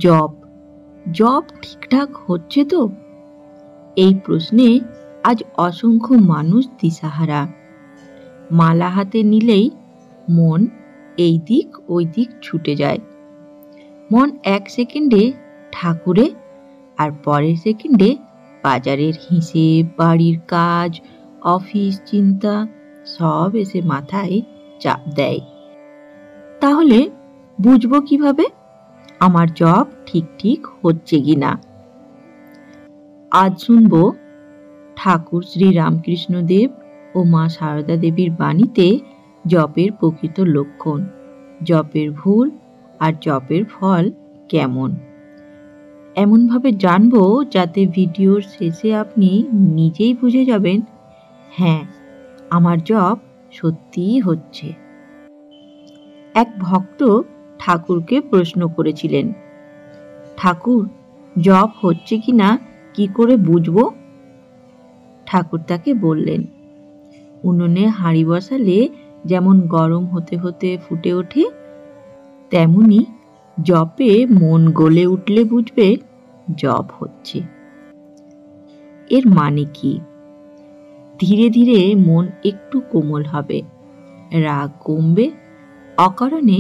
জপ জপ ঠিকঠাক হচ্ছে তো? এই প্রশ্নে আজ অসংখ্য মানুষ দিশাহারা। মালা হাতে নিলেই মন এই দিক ওই দিক ছুটে যায়। মন এক সেকেন্ডে ঠাকুরে, আর পরের সেকেন্ডে বাজারের হিসেব, বাড়ির কাজ, অফিস চিন্তা সব এসে মাথায় চাপ দেয়। তাহলে বুঝবো কিভাবে আমার জপ ঠিক ঠিক হচ্ছে কিনা? আজ শুনবো ঠাকুর শ্রী রামকৃষ্ণদেব ও মা সারদা দেবীর বাণীতে জপের প্রকৃত লক্ষণ, জপের ভুল আর জপের ফল কেমন। এমনভাবে জানবো যাতে ভিডিওর শেষে আপনি নিজেই বুঝে যাবেন, হ্যাঁ আমার জপ সত্যিই হচ্ছে। এক ভক্ত ঠাকুরকে প্রশ্ন করেছিলেন, ঠাকুর জপ হচ্ছে কিনা কি করে বুঝবো? ঠাকুর তাকে বললেন, উনুনে হাঁড়ি বসালে যেমন গরম হতে হতে ফুটে ওঠে, তেমনি জপে মন গলে উঠলে বুঝবে জপ হচ্ছে। এর মানে কি? ধীরে ধীরে মন একটু কোমল হবে, রাগ কমবে, অকারণে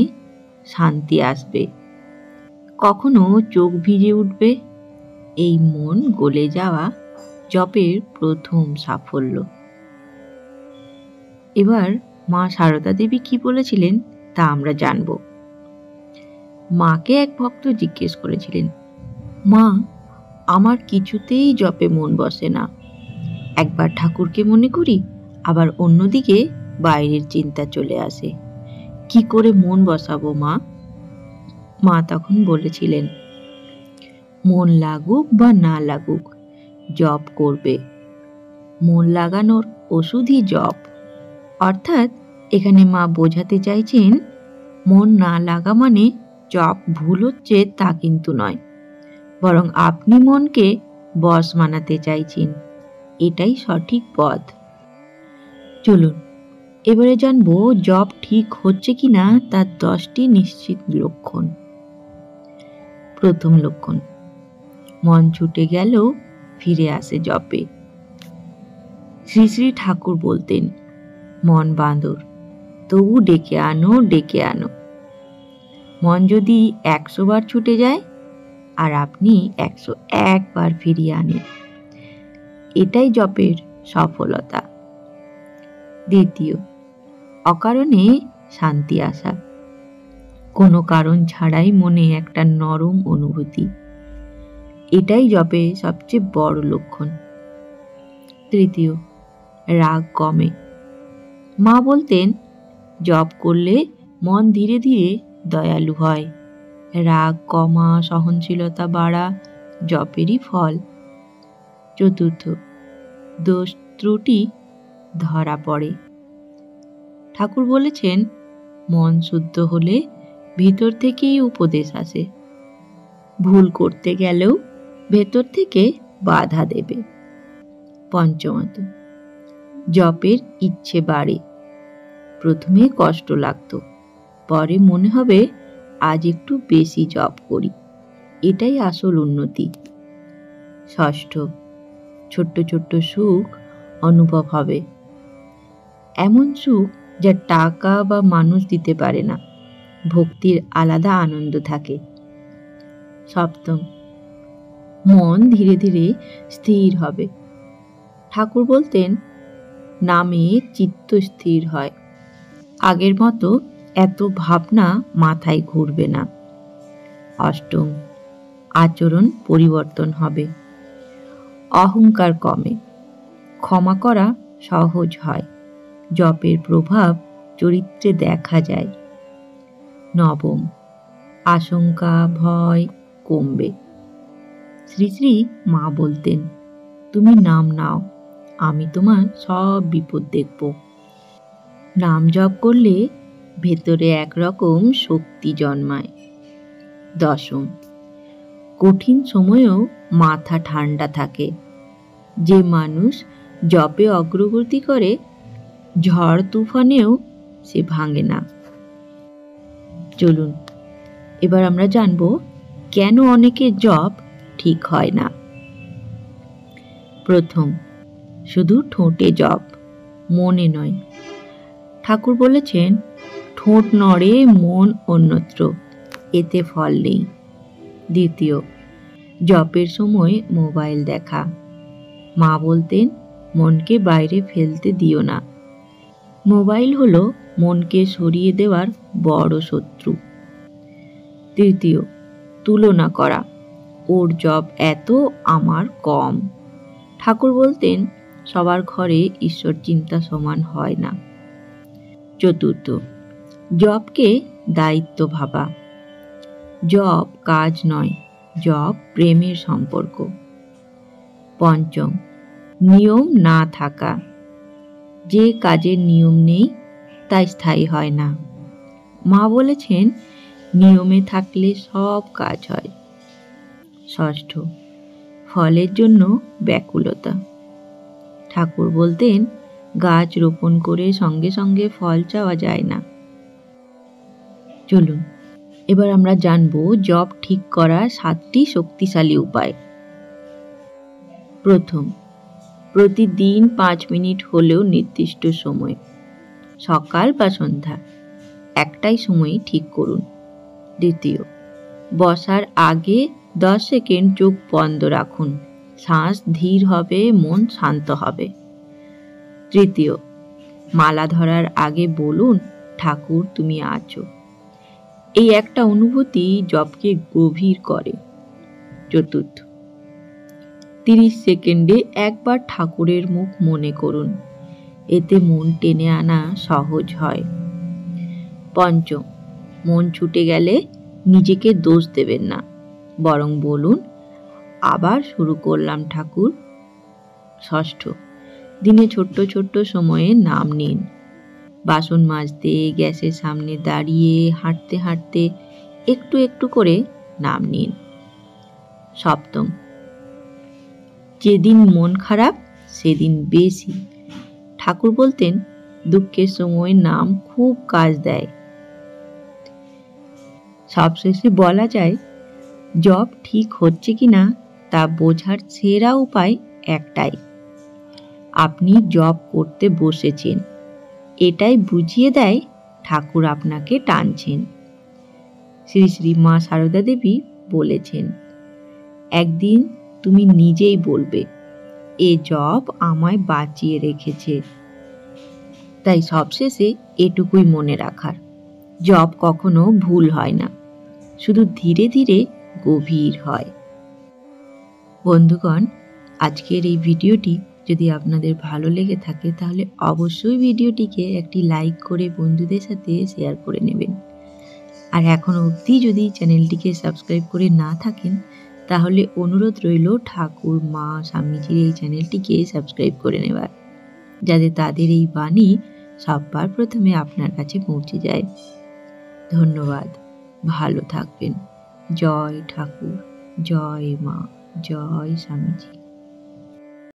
শান্তি আসবে, কখনো চোখ ভিজে উঠবে। এই মন গলে যাওয়া জপের প্রথম সাফল্য। এবার মা সারদা দেবী কি বলেছিলেন তা আমরা জানব। মাকে এক ভক্ত জিজ্ঞেস করেছিলেন, মা আমার কিছুতেই জপে মন বসে না, একবার ঠাকুরকে মনে করি, আবার অন্যদিকে বাইরের চিন্তা চলে আসে, কি করে মন বসাবো মা? মা তখন বলেছিলেন, মন লাগুক বা না লাগুক জপ করবে। মন লাগানোর ওষুধই জপ। অর্থাৎ এখানে মা বোঝাতে চাইছেন, মন না লাগা মানে জপ ভুল হচ্ছে তা কিন্তু নয়, বরং আপনি মনকে বশ মানাতে চাইছেন, এটাই সঠিক পথ। চলুন এবারে জানবো জপ ঠিক হচ্ছে কিনা তার 10টি নিশ্চিত লক্ষণ। প্রথম লক্ষণ, মন ছুটে গেলেও ফিরে আসে জপে। শ্রী শ্রী ঠাকুর বলতেন, মন বাঁদর, তবু ডেকে আনো ডেকে আনো। মন যদি 100 বার ছুটে যায় আর আপনি 101 বার ফিরিয়ে আনেন, এটাই জপের সফলতা। দ্বিতীয়, অকারণে শান্তি আসা, কোনো কারণ ছাড়াই মনে একটা নরম অনুভূতি, এটাই জপে সবচেয়ে বড় লক্ষণ। তৃতীয়, রাগ কমে। মা বলতেন, জপ করলে মন ধীরে ধীরে দয়ালু হয়। রাগ কমা, সহনশীলতা বাড়া জপেরই ফল। চতুর্থ, দোষ ত্রুটি ধরা পড়ে। ঠাকুর বলেছেন, মন শুদ্ধ হলে ভিতর থেকেই উপদেশ আসে, ভুল করতে গেলেও ভেতর থেকে বাধা দেবে। পঞ্চমত, জপের ইচ্ছে বাড়ে। প্রথমে কষ্ট লাগতো, পরে মনে হবে আজ একটু বেশি জপ করি, এটাই আসল উন্নতি। ষষ্ঠ, ছোট্ট ছোট্ট সুখ অনুভব হবে, এমন সুখ যা টাকা বা মানুষ দিতে পারে না। ভক্তির আলাদা আনন্দ থাকে। সপ্তম, মন ধীরে ধীরে স্থির হবে। ঠাকুর বলতেন, নামে চিত্ত স্থির হয়, আগের মতো এত ভাবনা মাথায় ঘুরবে না। অষ্টম, আচরণ পরিবর্তন হবে, অহংকার কমে, ক্ষমা করা সহজ হয়, জপের প্রভাব চরিত্রে দেখা যায়। নবম, আশঙ্কা ভয় কমবে। শ্রী শ্রী মা বলতেন, তুমি নাম নাও, আমি তোমার সব বিপদ দেখব। নাম জপ করলে ভেতরে একরকম শক্তি জন্মায়। দশম, কঠিন সময়েও মাথা ঠান্ডা থাকে। যে মানুষ জপে অগ্রগতি করে, ঝড় তুফানেও সে ভাঙে না। চলুন এবার আমরা জানব কেন অনেকের জব ঠিক হয় না? প্রথম, শুধু ঠোঁটে জব, মনে নয়। ঠাকুর বলেছেন, ঠোঁট নড়ে, মন অন্যত্র, এতে ফল নেই। দ্বিতীয়, জপের সময় মোবাইল দেখা। মা বলতেন, মনকে বাইরে ফেলতে দিও না। মোবাইল হলো মনকে সরিয়ে দেওয়ার বড় শত্রু। তৃতীয়, তুলনা করা, ওর জব এত, আমার কম। ঠাকুর বলতেন, সবার ঘরে ঈশ্বর চিন্তা সমান হয় না। চতুর্থ, জবকে দায়িত্ব ভাবা। জব কাজ নয়, জব প্রেমের সম্পর্ক। পঞ্চম, নিয়ম না থাকা। যে কাজের নিয়ম নেই তাই স্থায়ী হয় না। মা বলেছেন, নিয়মে থাকলে সব কাজ হয়। ষষ্ঠ, ফলের জন্য ব্যাকুলতা। ঠাকুর বলতেন, গাছ রোপণ করে সঙ্গে সঙ্গে ফল চাওয়া যায় না। চলুন এবার আমরা জানব জব ঠিক করার 7টি শক্তিশালী উপায়। প্রথম, প্রতিদিন 5 মিনিট হলেও নির্দিষ্ট সময়, সকাল বা সন্ধ্যা, একটাই সময় ঠিক করুন। দ্বিতীয়, বসার আগে 10 সেকেন্ড চোখ বন্ধ রাখুন, শ্বাস ধীর হবে, মন শান্ত হবে। তৃতীয়, মালা ধরার আগে বলুন, ঠাকুর তুমি আছো। এই একটা অনুভূতি জবকে গভীর করে। চতুর্থ, 30 সেকেন্ডে একবার ঠাকুরের মুখ মনে করুন, এতে মন টেনে আনা সহজ হয়। পঞ্চম, মন ছুটে গেলে নিজেকে দোষ দেবেন না, বরং বলুন, আবার শুরু করলাম ঠাকুর। ষষ্ঠ, দিনে ছোট্ট ছোট্ট সময়ে নাম নিন। বাসন মাজতে, গ্যাসের সামনে দাঁড়িয়ে, হাঁটতে হাঁটতে একটু একটু করে নাম নিন। সপ্তম, যেদিন মন খারাপ সেদিন বেশি। ঠাকুর বলতেন, দুঃখের সময় নাম খুব কাজ দেয়। সবশেষে বলা যায়, জব ঠিক হচ্ছে কিনা তা বোঝার সেরা উপায় একটাই, আপনি জব করতে বসেছেন। এটাই বুঝিয়ে দেয় ঠাকুর আপনাকে টানছেন। শ্রী শ্রী মা সারদা দেবী বলেছেন, একদিন তুমি নিজেই বলবে, এ জব আমায় বাঁচিয়ে রেখেছে। তাই সবশেষে এটুকুই মনে রাখার, জব কখনো ভুল হয় না, শুধু ধীরে ধীরে গভীর হয়। বন্ধুগণ, আজকের এই ভিডিওটি যদি আপনাদের ভালো লেগে থাকে তাহলে অবশ্যই ভিডিওটিকে একটি লাইক করে বন্ধুদের সাথে শেয়ার করে নেবেন। আর এখনো অবধি যদি চ্যানেলটিকে সাবস্ক্রাইব করে না থাকেন তাহলে অনুরোধ রইল ঠাকুর, মা, স্বামীজির এই চ্যানেলটিকে সাবস্ক্রাইব করে নেবার, যাতে তাদের এই বাণী সবার প্রথমে আপনার কাছে পৌঁছে যায়। ধন্যবাদ, ভালো থাকবেন। জয় ঠাকুর, জয় মা, জয় স্বামীজি।